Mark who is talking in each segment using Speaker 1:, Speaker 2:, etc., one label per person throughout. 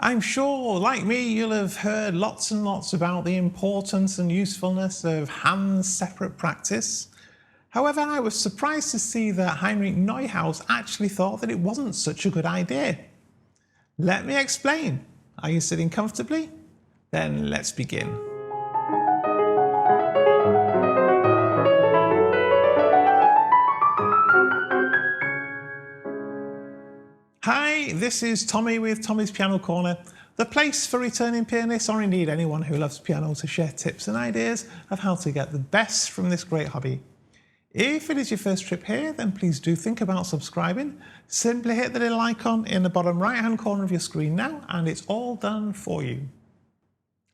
Speaker 1: I'm sure, like me, you'll have heard lots and lots about the importance and usefulness of hand-separate practice. However, I was surprised to see that Heinrich Neuhaus actually thought that it wasn't such a good idea. Let me explain. Are you sitting comfortably? Then let's begin. Hi, this is Tommy with Tommy's Piano Corner, the place for returning pianists or indeed anyone who loves piano to share tips and ideas of how to get the best from this great hobby. If it is your first trip here, then please do think about subscribing. Simply hit the little icon in the bottom right hand corner of your screen now and it's all done for you.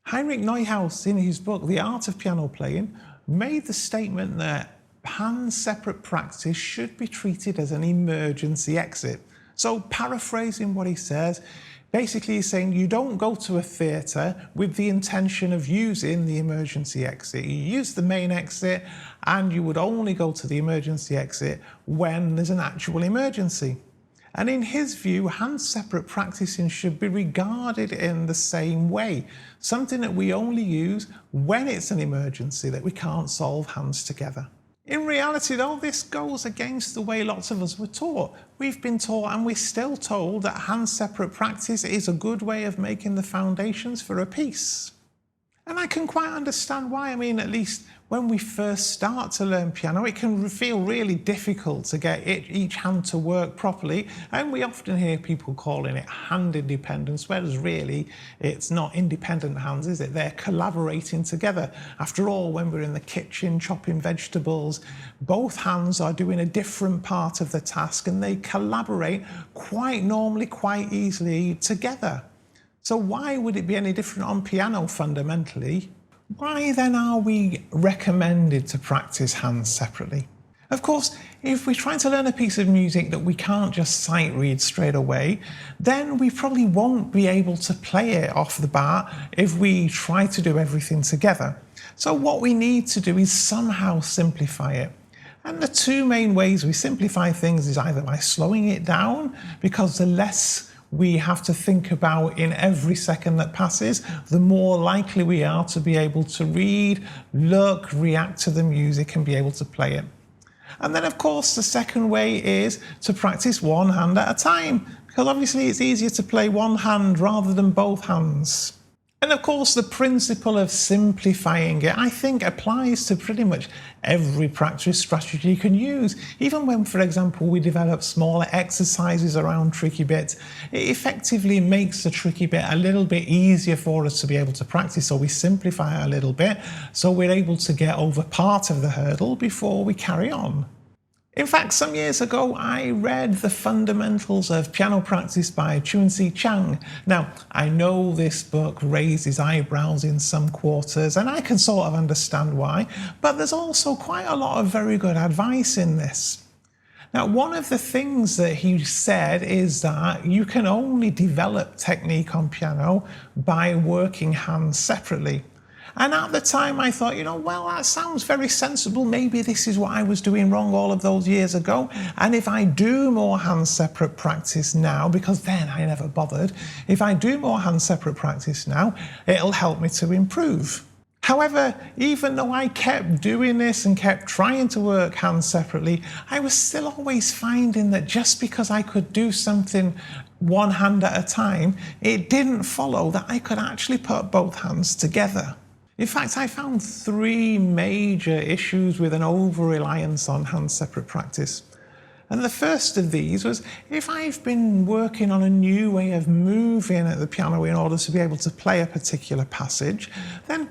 Speaker 1: Heinrich Neuhaus, in his book The Art of Piano Playing, made the statement that hand-separate practice should be treated as an emergency exit. So paraphrasing what he says, basically he's saying you don't go to a theatre with the intention of using the emergency exit. You use the main exit and you would only go to the emergency exit when there's an actual emergency. And in his view, hand-separate practicing should be regarded in the same way. Something that we only use when it's an emergency, that we can't solve hands together. In reality though, this goes against the way lots of us were taught. We've been taught and we're still told that hand-separate practice is a good way of making the foundations for a piece. And I can quite understand why. I mean, at least when we first start to learn piano, it can feel really difficult to get each hand to work properly. And we often hear people calling it hand independence, whereas really it's not independent hands, is it? They're collaborating together. After all, when we're in the kitchen chopping vegetables, both hands are doing a different part of the task and they collaborate quite normally, quite easily together. So why would it be any different on piano fundamentally? Why then are we recommended to practice hands separately? Of course, if we're trying to learn a piece of music that we can't just sight read straight away, then we probably won't be able to play it off the bat if we try to do everything together. So what we need to do is somehow simplify it. And the two main ways we simplify things is either by slowing it down, because the less we have to think about in every second that passes, the more likely we are to be able to read, look, react to the music and be able to play it. And then of course the second way is to practice one hand at a time, because obviously it's easier to play one hand rather than both hands. And of course the principle of simplifying it, I think, applies to pretty much every practice strategy you can use. Even when, for example, we develop smaller exercises around tricky bits, it effectively makes the tricky bit a little bit easier for us to be able to practice. So we simplify it a little bit so we're able to get over part of the hurdle before we carry on. In fact, some years ago, I read The Fundamentals of Piano Practice by Chun-Si Chang. Now, I know this book raises eyebrows in some quarters, and I can sort of understand why, but there's also quite a lot of very good advice in this. Now, one of the things that he said is that you can only develop technique on piano by working hands separately. And at the time I thought, well, that sounds very sensible. Maybe this is what I was doing wrong all of those years ago. And if I do more hand-separate practice now, because then I never bothered, if I do more hand-separate practice now, it'll help me to improve. However, even though I kept doing this and kept trying to work hands separately, I was still always finding that just because I could do something one hand at a time, it didn't follow that I could actually put both hands together. In fact, I found three major issues with an over-reliance on hand-separate practice. And the first of these was, if I've been working on a new way of moving at the piano in order to be able to play a particular passage, then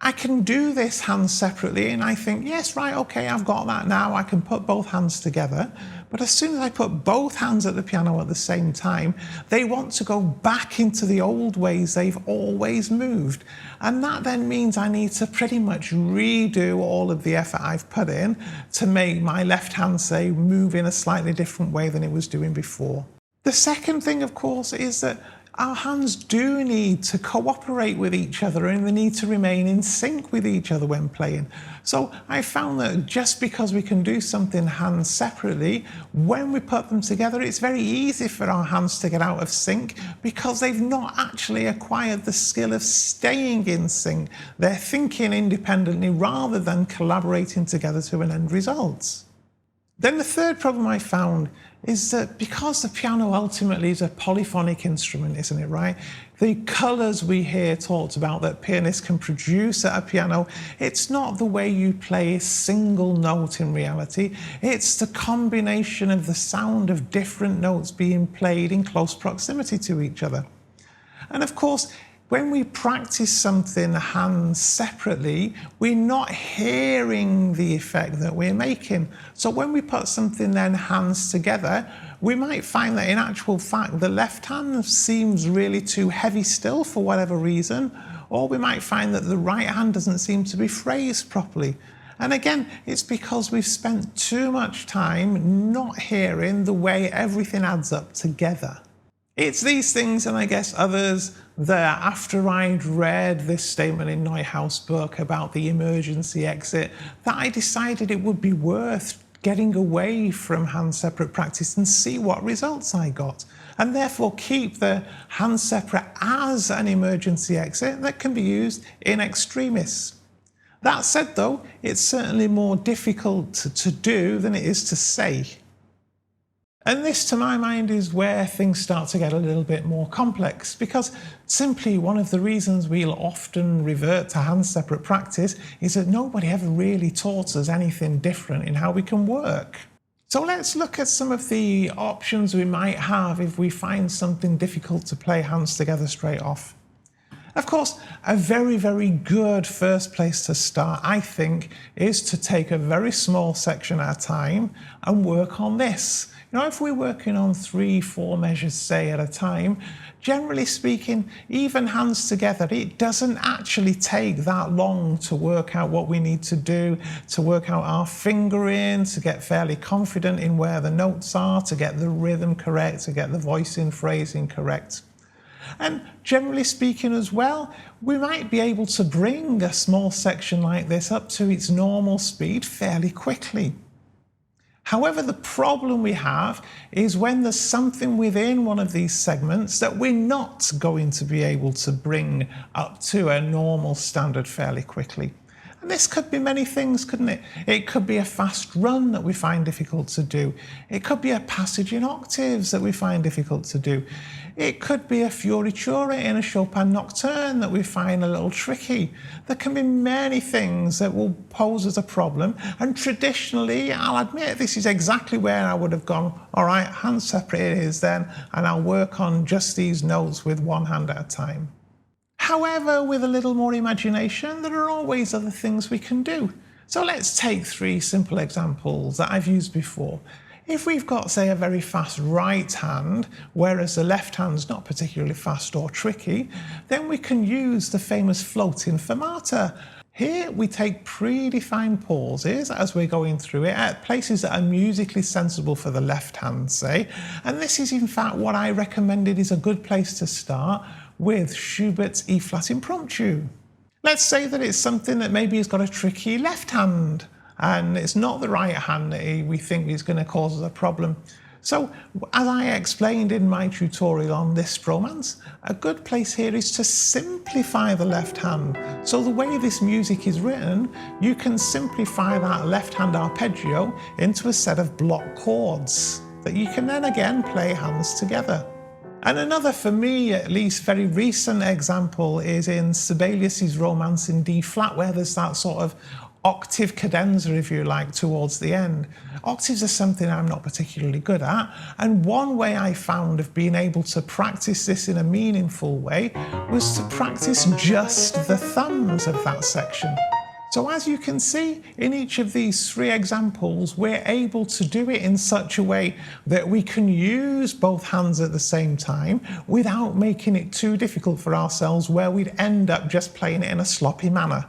Speaker 1: I can do this hands separately and I think, yes, right, okay, I've got that now, I can put both hands together. But as soon as I put both hands at the piano at the same time, they want to go back into the old ways they've always moved. And that then means I need to pretty much redo all of the effort I've put in to make my left hand, say, move in a slightly different way than it was doing before. The second thing, of course, is that Our hands do need to cooperate with each other and they need to remain in sync with each other when playing. So I found that just because we can do something hands separately, when we put them together, it's very easy for our hands to get out of sync because they've not actually acquired the skill of staying in sync. They're thinking independently rather than collaborating together to an end result. Then the third problem I found is that because the piano ultimately is a polyphonic instrument, isn't it, right? The colours we hear talked about that pianists can produce at a piano, it's not the way you play a single note in reality, it's the combination of the sound of different notes being played in close proximity to each other. And of course, when we practice something hands separately, we're not hearing the effect that we're making. So when we put something then hands together, we might find that in actual fact, the left hand seems really too heavy still for whatever reason, or we might find that the right hand doesn't seem to be phrased properly. And again, it's because we've spent too much time not hearing the way everything adds up together. It's these things, and I guess others, that after I'd read this statement in Neuhaus' book about the emergency exit, that I decided it would be worth getting away from hand-separate practice and see what results I got, and therefore keep the hand-separate as an emergency exit that can be used in extremis. That said though, it's certainly more difficult to do than it is to say. And this, to my mind, is where things start to get a little bit more complex, because simply one of the reasons we'll often revert to hand-separate practice is that nobody ever really taught us anything different in how we can work. So let's look at some of the options we might have if we find something difficult to play hands together straight off. Of course, a very, very good first place to start, I think, is to take a very small section at a time and work on this. You know, if we're working on 3-4 measures, say, at a time, generally speaking, even hands together, it doesn't actually take that long to work out what we need to do, to work out our fingering, to get fairly confident in where the notes are, to get the rhythm correct, to get the voicing, phrasing correct. And generally speaking as well, we might be able to bring a small section like this up to its normal speed fairly quickly. However, the problem we have is when there's something within one of these segments that we're not going to be able to bring up to a normal standard fairly quickly. And this could be many things, couldn't it? It could be a fast run that we find difficult to do. It could be a passage in octaves that we find difficult to do. It could be a fioritura in a Chopin nocturne that we find a little tricky. There can be many things that will pose as a problem, and traditionally, I'll admit, this is exactly where I would have gone, all right, hand separate it is then, and I'll work on just these notes with one hand at a time. However, with a little more imagination, there are always other things we can do. So let's take 3 simple examples that I've used before. If we've got, say, a very fast right hand, whereas the left hand's not particularly fast or tricky, then we can use the famous floating fermata. Here we take predefined pauses as we're going through it at places that are musically sensible for the left hand, say, and this is in fact what I recommended is a good place to start with Schubert's E-flat impromptu. Let's say that it's something that maybe has got a tricky left hand, and it's not the right hand that we think is going to cause us a problem. So, as I explained in my tutorial on this romance, a good place here is to simplify the left hand. So the way this music is written, you can simplify that left hand arpeggio into a set of block chords that you can then again play hands together. And another, for me at least, very recent example is in Sibelius's Romance in D-flat, where there's that sort of octave cadenza, if you like, towards the end. Octaves are something I'm not particularly good at, and one way I found of being able to practice this in a meaningful way was to practice just the thumbs of that section. So as you can see, in each of these 3 examples, we're able to do it in such a way that we can use both hands at the same time without making it too difficult for ourselves, where we'd end up just playing it in a sloppy manner.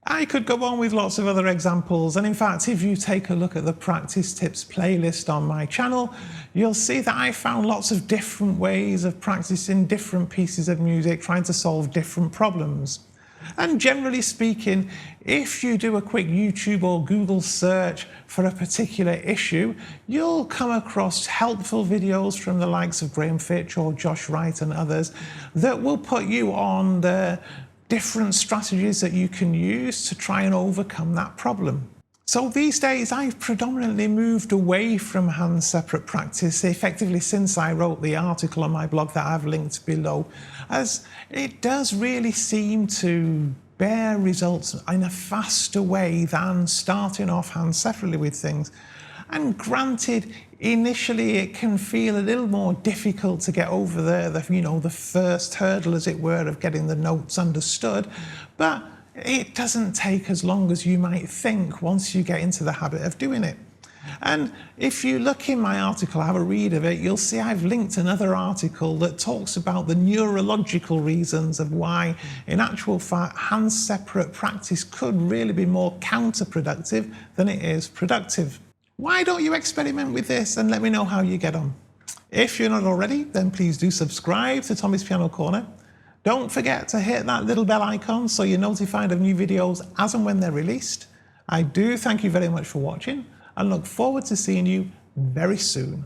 Speaker 1: I could go on with lots of other examples, and in fact, if you take a look at the practice tips playlist on my channel, you'll see that I found lots of different ways of practicing different pieces of music, trying to solve different problems. And generally speaking, if you do a quick YouTube or Google search for a particular issue, you'll come across helpful videos from the likes of Graham Fitch or Josh Wright and others that will put you on the different strategies that you can use to try and overcome that problem. So these days I've predominantly moved away from hand separate practice effectively since I wrote the article on my blog that I've linked below, as it does really seem to bear results in a faster way than starting off hand separately with things. And granted, initially it can feel a little more difficult to get over the first hurdle, as it were, of getting the notes understood, but it doesn't take as long as you might think once you get into the habit of doing it. And if you look in my article, have a read of it, you'll see I've linked another article that talks about the neurological reasons of why, in actual fact, hand separate practice could really be more counterproductive than it is productive. Why don't you experiment with this and let me know how you get on? If you're not already, then please do subscribe to Tommy's Piano Corner. Don't forget to hit that little bell icon so you're notified of new videos as and when they're released. I do thank you very much for watching and look forward to seeing you very soon.